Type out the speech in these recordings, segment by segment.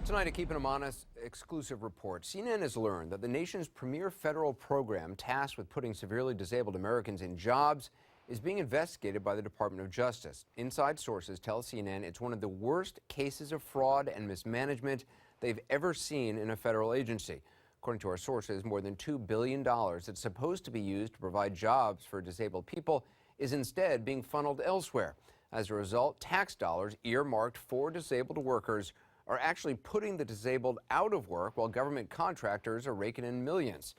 Tonight, to keep an honest, exclusive report, CNN has learned that the nation's premier federal program tasked with putting severely disabled Americans in jobs is being investigated by the Department of Justice. Inside sources tell CNN it's one of the worst cases of fraud and mismanagement they've ever seen in a federal agency. According to our sources, more than $2 billion that's supposed to be used to provide jobs for disabled people is instead being funneled elsewhere. As a result, tax dollars earmarked for disabled workers are actually putting the disabled out of work while government contractors are raking in millions.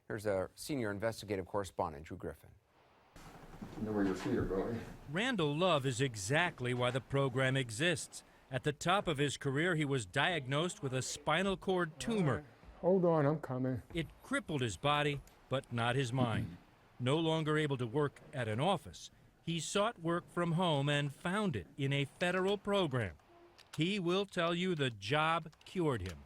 Here's our senior investigative correspondent, Drew Griffin. You know where your feet are going. Randall Love is exactly why the program exists. At the top of his career, he was diagnosed with a spinal cord tumor. Hold on, I'm coming. It crippled his body, but not his mind. No longer able to work at an office, he sought work from home and found it in a federal program. He will tell you the job cured him.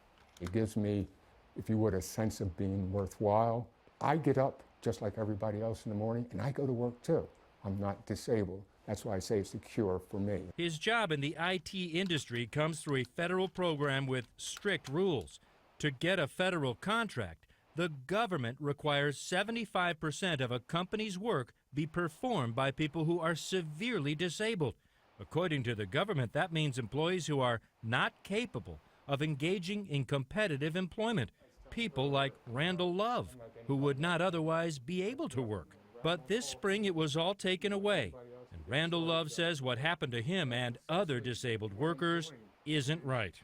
It gives me, if you would, a sense of being worthwhile. I get up just like everybody else in the morning, and I go to work too. I'm not disabled. That's why I say it's a cure for me. His job in the IT industry comes through a federal program with strict rules. To get a federal contract, the government requires 75% of a company's work be performed by people who are severely disabled. According to the government, that means employees who are not capable of engaging in competitive employment. People like Randall Love, who would not otherwise be able to work. But this spring it was all taken away. And Randall Love says what happened to him and other disabled workers isn't right.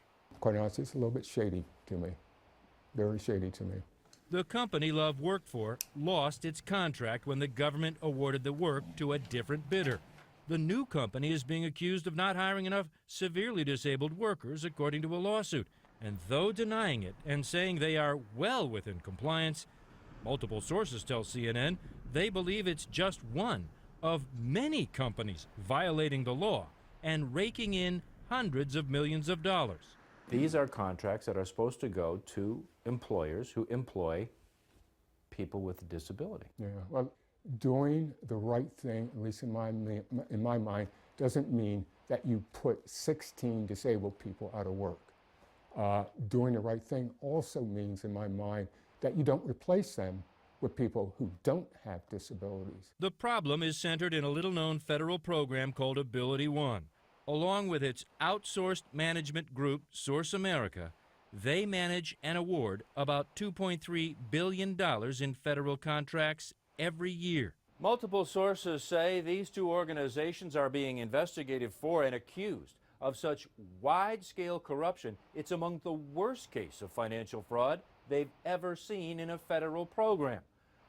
Quite honestly, it's a little bit shady to me. Very shady to me. The company Love worked for lost its contract when the government awarded the work to a different bidder. The new company is being accused of not hiring enough severely disabled workers, according to a lawsuit. And though denying it and saying they are well within compliance, multiple sources tell CNN they believe it's just one of many companies violating the law and raking in hundreds of millions of dollars. These are contracts that are supposed to go to employers who employ people with a disability. Yeah, well, doing the right thing, at least in my mind, doesn't mean that you put 16 disabled people out of work. Doing the right thing also means, in my mind, that you don't replace them with people who don't have disabilities. The problem is centered in a little-known federal program called Ability One. Along with its outsourced management group, Source America, they manage and award about $2.3 billion in federal contracts every year. Multiple sources say these two organizations are being investigated for and accused of such wide-scale corruption. It's among the worst case of financial fraud they've ever seen in a federal program.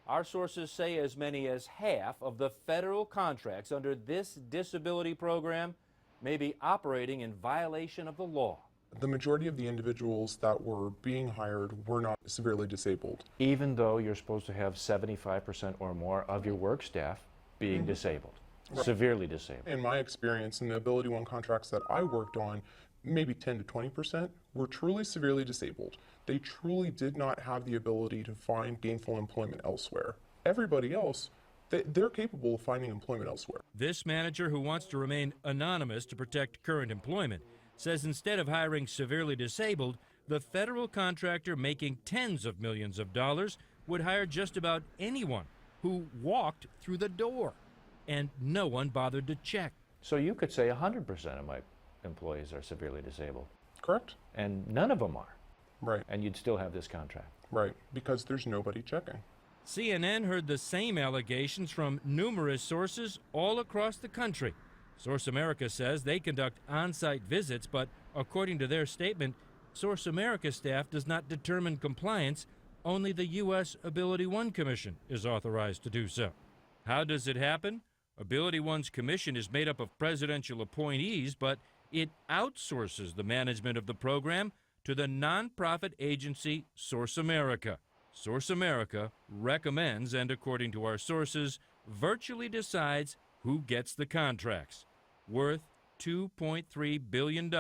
Our sources say as many as half of the federal contracts under this disability program may be operating in violation of the law. The majority of the individuals that were being hired were not severely disabled. Even though you're supposed to have 75% or more of your work staff being disabled, severely disabled. In my experience, in the Ability One contracts that I worked on, maybe 10 to 20% were truly severely disabled. They truly did not have the ability to find gainful employment elsewhere. Everybody else, they're capable of finding employment elsewhere. This manager, who wants to remain anonymous to protect current employment, says instead of hiring severely disabled, the federal contractor making tens of millions of dollars would hire just about anyone who walked through the door, and no one bothered to check. So you could say 100% of my employees are severely disabled. Correct? And none of them are. Right. And you'd still have this contract. Right, because there's nobody checking. CNN heard the same allegations from numerous sources all across the country. Source America says they conduct on-site visits, but according to their statement, Source America staff does not determine compliance. Only the U.S. Ability One Commission is authorized to do so. How does it happen? Ability One's commission is made up of presidential appointees, but it outsources the management of the program to the nonprofit agency Source America. Source America recommends and, according to our sources, virtually decides who gets the contracts, worth $2.3 billion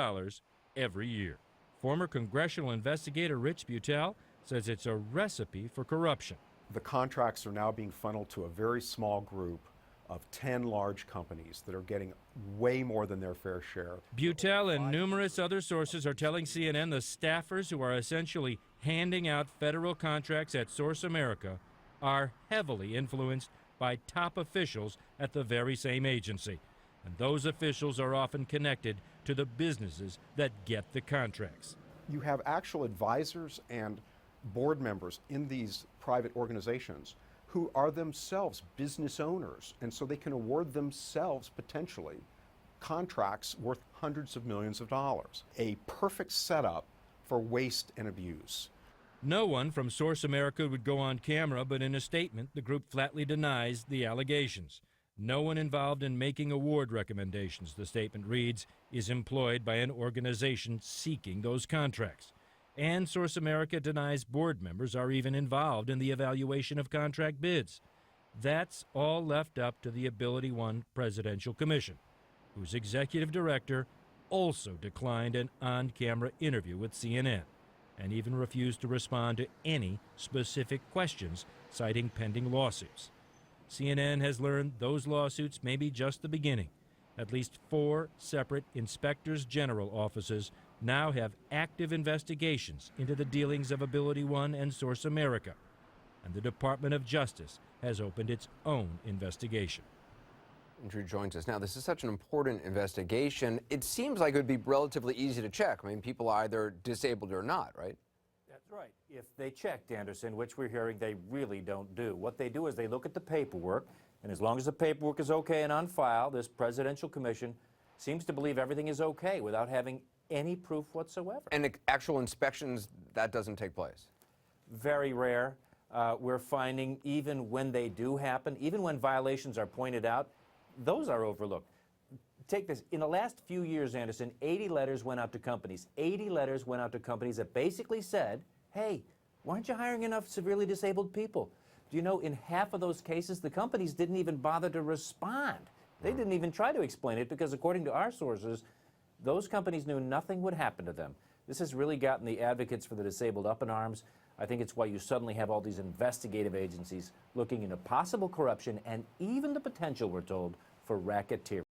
every year. Former congressional investigator Rich Butel says it's a recipe for corruption. The contracts are now being funneled to a very small group of 10 large companies that are getting way more than their fair share. Butel and numerous other sources are telling CNN the staffers who are essentially handing out federal contracts at Source America are heavily influenced by top officials at the very same agency. And those officials are often connected to the businesses that get the contracts. You have actual advisors and board members in these private organizations who are themselves business owners, and so they can award themselves potentially contracts worth hundreds of millions of dollars. A perfect setup for waste and abuse. No one from Source America would go on camera, but in a statement, the group flatly denies the allegations. No one involved in making award recommendations, the statement reads, is employed by an organization seeking those contracts. And Source America denies board members are even involved in the evaluation of contract bids. That's all left up to the AbilityOne Presidential Commission, whose executive director also declined an on-camera interview with CNN and even refused to respond to any specific questions, citing pending lawsuits. CNN has learned those lawsuits may be just the beginning. At least 4 separate inspectors general offices now have active investigations into the dealings of AbilityOne and Source America, and the Department of Justice has opened its own investigation. Andrew joins us now. This is such an important investigation. It seems like it would be relatively easy to check. I mean, people are either disabled or not, right? That's right. If they checked, Anderson, which we're hearing they really don't do. What they do is they look at the paperwork, and as long as the paperwork is okay and on file, this presidential commission seems to believe everything is okay without having any proof whatsoever. And actual inspections, that doesn't take place? Very rare. We're finding even when they do happen, even when violations are pointed out, those are overlooked. Take this. In the last few years, Anderson, 80 letters went out to companies. 80 letters went out to companies that basically said, hey, why aren't you hiring enough severely disabled people? Do you know, in half of those cases, the companies didn't even bother to respond. They didn't even try to explain it because, according to our sources, those companies knew nothing would happen to them. This has really gotten the advocates for the disabled up in arms. I think it's why you suddenly have all these investigative agencies looking into possible corruption and even the potential, we're told, for racketeering.